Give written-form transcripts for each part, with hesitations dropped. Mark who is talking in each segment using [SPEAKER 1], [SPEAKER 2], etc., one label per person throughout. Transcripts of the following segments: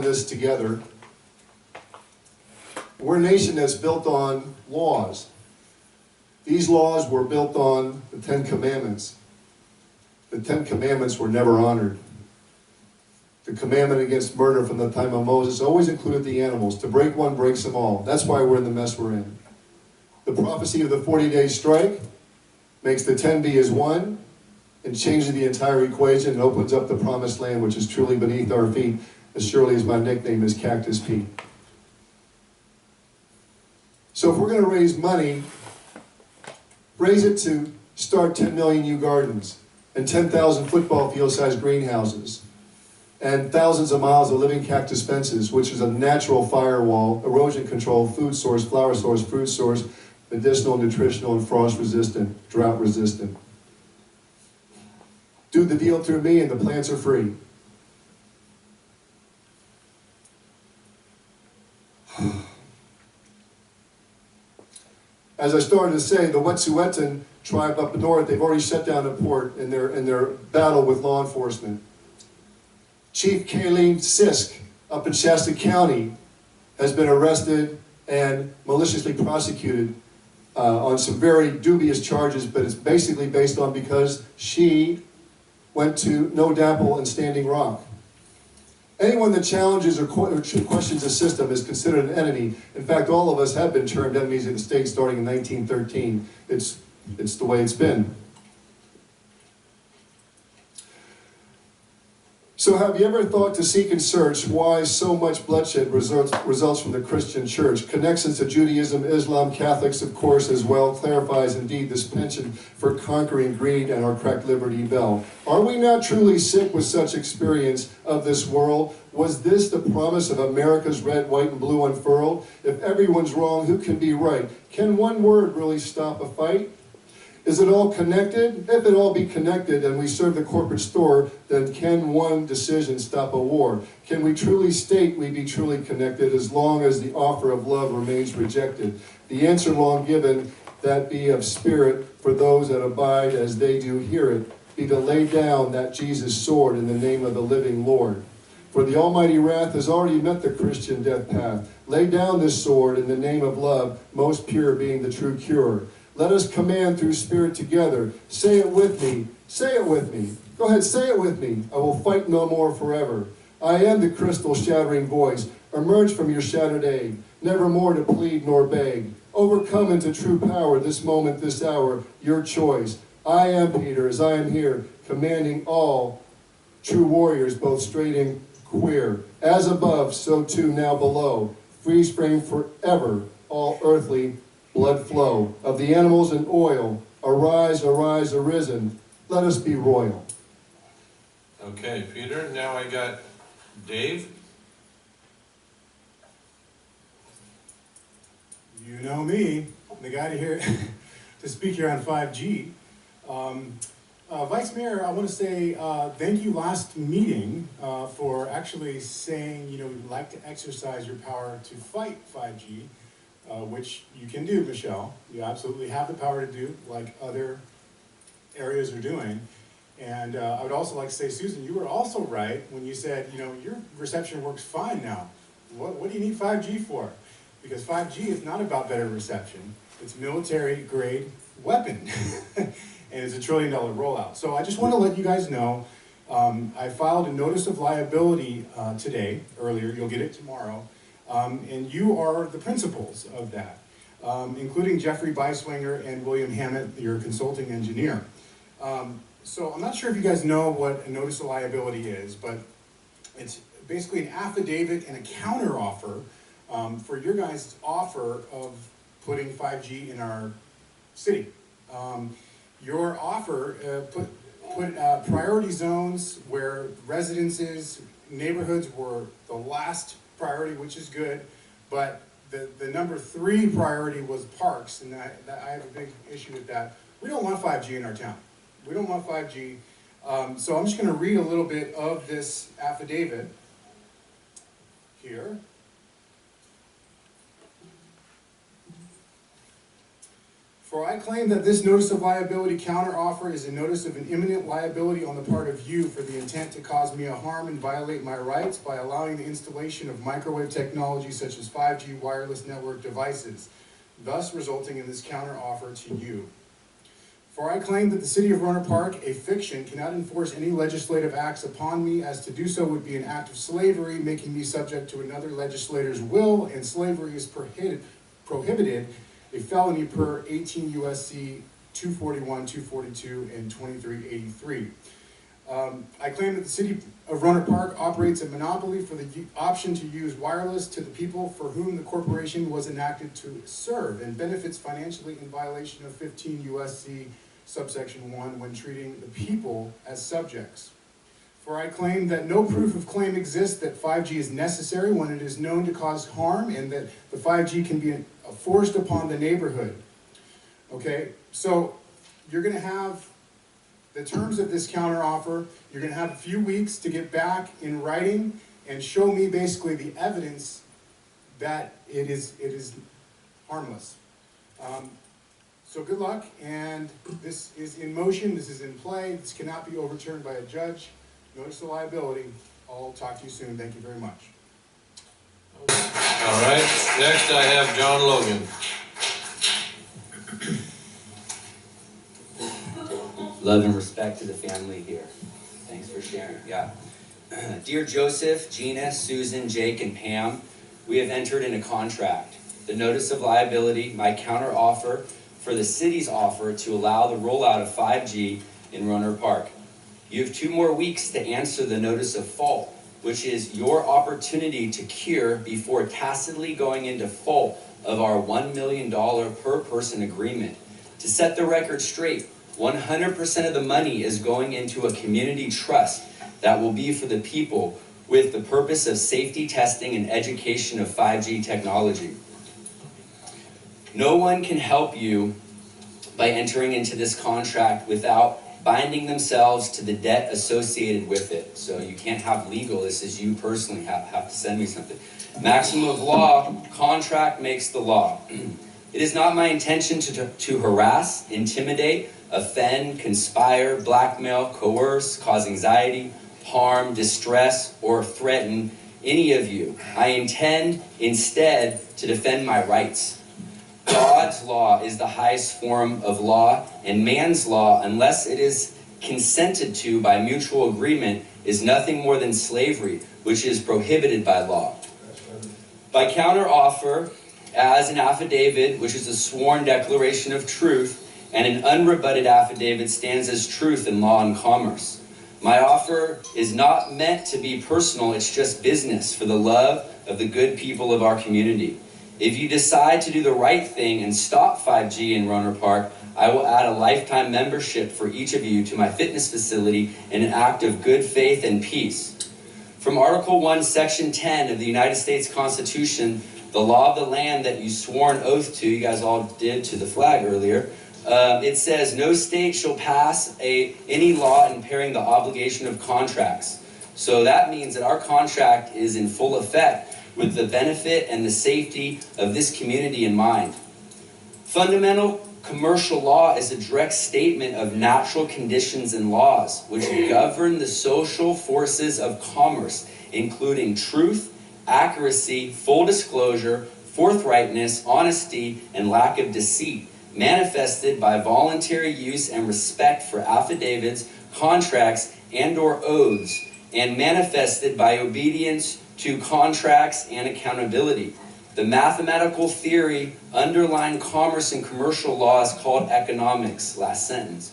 [SPEAKER 1] this together. We're a nation that's built on laws. These laws were built on the Ten Commandments. The Ten Commandments were never honored. The commandment against murder from the time of Moses always included the animals. To break one breaks them all. That's why we're in the mess we're in. The prophecy of the 40-day strike makes the 10 be as one and changes the entire equation and opens up the promised land, which is truly beneath our feet, as surely as my nickname is Cactus Pete. So if we're going to raise money, raise it to start 10 million new gardens and 10,000 football field-sized greenhouses and thousands of miles of living cactus fences, which is a natural firewall, erosion control, food source, flower source, fruit source, medicinal, nutritional, and frost-resistant, drought-resistant. Do the deal through me and the plants are free. As I started to say, the Wet'suwet'en tribe up north, they've already shut down a port in their battle with law enforcement. Chief Kayleen Sisk up in Shasta County has been arrested and maliciously prosecuted on some very dubious charges, but it's basically based on because she went to No Dapple and Standing Rock. Anyone that challenges or questions the system is considered an enemy. In fact, all of us have been termed enemies of the state starting in 1913. It's the way it's been. So have you ever thought to seek and search why so much bloodshed results from the Christian church? Connections to Judaism, Islam, Catholics, of course, as well, clarifies indeed this penchant for conquering greed and our cracked liberty bell. Are we not truly sick with such experience of this world? Was this the promise of America's red, white, and blue unfurled? If everyone's wrong, who can be right? Can one word really stop a fight? Is it all connected? If it all be connected and we serve the corporate store, then can one decision stop a war? Can we truly state we be truly connected as long as the offer of love remains rejected? The answer long given, that be of spirit for those that abide as they do hear it, be to lay down that Jesus sword in the name of the living Lord. For the almighty wrath has already met the Christian death path. Lay down this sword in the name of love, most pure being the true cure. Let us command through spirit together. Say it with me. Say it with me. Go ahead, say it with me. I will fight no more forever. I am the crystal shattering voice. Emerge from your shattered egg, never more to plead nor beg. Overcome into true power this moment, this hour, your choice. I am Peter, as I am here, commanding all true warriors, both straight and queer. As above, so too now below. Freeze frame forever, all earthly blood flow. Of the animals and oil, arise, arise, arisen. Let us be royal.
[SPEAKER 2] Okay, Peter, now I got Dave.
[SPEAKER 3] You know me, the guy to speak here on 5G. Vice Mayor, I want to say thank you last meeting for actually saying, you know, you'd like to exercise your power to fight 5G, which you can do, Michelle. You absolutely have the power to do, like other areas are doing. And I would also like to say, Susan, you were also right when you said, you know, your reception works fine now. What do you need 5G for? Because 5G is not about better reception. It's military-grade weapon. And it's $1 trillion rollout. So I just want to let you guys know, I filed a notice of liability earlier, you'll get it tomorrow, and you are the principals of that, including Jeffrey Beiswinger and William Hammett, your consulting engineer. So I'm not sure if you guys know what a notice of liability is, but it's basically an affidavit and a counteroffer for your guys' offer of putting 5G in our city. Your offer put priority zones where residences, neighborhoods were the last priority, which is good, but the number 3 priority was parks, and I have a big issue with that. We don't want 5G in our town. We don't want 5G. So I'm just going to read a little bit of this affidavit here. For I claim that this notice of liability counteroffer is a notice of an imminent liability on the part of you for the intent to cause me a harm and violate my rights by allowing the installation of microwave technology such as 5G wireless network devices, thus resulting in this counteroffer to you. For I claim that the city of Rohnert Park, a fiction, cannot enforce any legislative acts upon me, as to do so would be an act of slavery, making me subject to another legislator's will, and slavery is prohibited, a felony per 18 U.S.C. 241, 242, and 2383. I claim that the city of Rohnert Park operates a monopoly for the option to use wireless to the people for whom the corporation was enacted to serve, and benefits financially in violation of 15 U.S.C. subsection 1 when treating the people as subjects. For I claim that no proof of claim exists that 5G is necessary when it is known to cause harm, and that the 5G can be forced upon the neighborhood. Okay, so you're going to have the terms of this counteroffer. You're going to have a few weeks to get back in writing and show me basically the evidence that it is harmless. So good luck, and this is in motion, this is in play, this cannot be overturned by a judge. Notice the liability. I'll talk to you soon. Thank you very much.
[SPEAKER 2] All right, next I have John Logan.
[SPEAKER 4] Love and respect to the family here. Thanks for sharing. Yeah. Dear Joseph, Gina, Susan, Jake, and Pam, we have entered in a contract. The notice of liability, my counteroffer for the city's offer to allow the rollout of 5G in Rohnert Park. You have 2 more weeks to answer the notice of fault, which is your opportunity to cure before tacitly going into fault of our $1 million per person agreement. To set the record straight, 100% of the money is going into a community trust that will be for the people with the purpose of safety testing and education of 5G technology. No one can help you by entering into this contract without binding themselves to the debt associated with it. So you can't have legal, this is you personally have to send me something. Maximum of law, contract makes the law. It is not my intention to harass, intimidate, offend, conspire, blackmail, coerce, cause anxiety, harm, distress, or threaten any of you. I intend instead to defend my rights. God's law is the highest form of law, and man's law, unless it is consented to by mutual agreement, is nothing more than slavery, which is prohibited by law. By counteroffer, as an affidavit, which is a sworn declaration of truth, and an unrebutted affidavit stands as truth in law and commerce. My offer is not meant to be personal, it's just business for the love of the good people of our community. If you decide to do the right thing and stop 5G in Rohnert Park, I will add a lifetime membership for each of you to my fitness facility in an act of good faith and peace. From Article 1, Section 10 of the United States Constitution, the law of the land that you swore an oath to, you guys all did to the flag earlier, it says, no state shall pass any law impairing the obligation of contracts. So that means that our contract is in full effect with the benefit and the safety of this community in mind. Fundamental commercial law is a direct statement of natural conditions and laws which govern the social forces of commerce, including truth, accuracy, full disclosure, forthrightness, honesty, and lack of deceit, manifested by voluntary use and respect for affidavits, contracts, and/or oaths, and manifested by obedience to contracts and accountability. The mathematical theory underlying commerce and commercial law is called economics. Last sentence.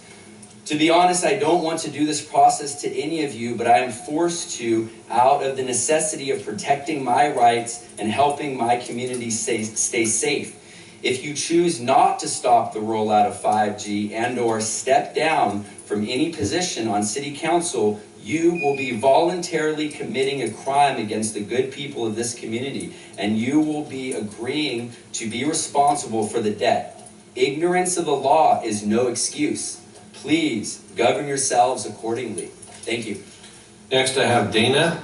[SPEAKER 4] To be honest, I don't want to do this process to any of you, but I am forced to out of the necessity of protecting my rights and helping my community stay safe. If you choose not to stop the rollout of 5G and/or step down from any position on City Council, you will be voluntarily committing a crime against the good people of this community, and you will be agreeing to be responsible for the debt. Ignorance of the law is no excuse. Please govern yourselves accordingly. Thank you.
[SPEAKER 2] Next I have Dana.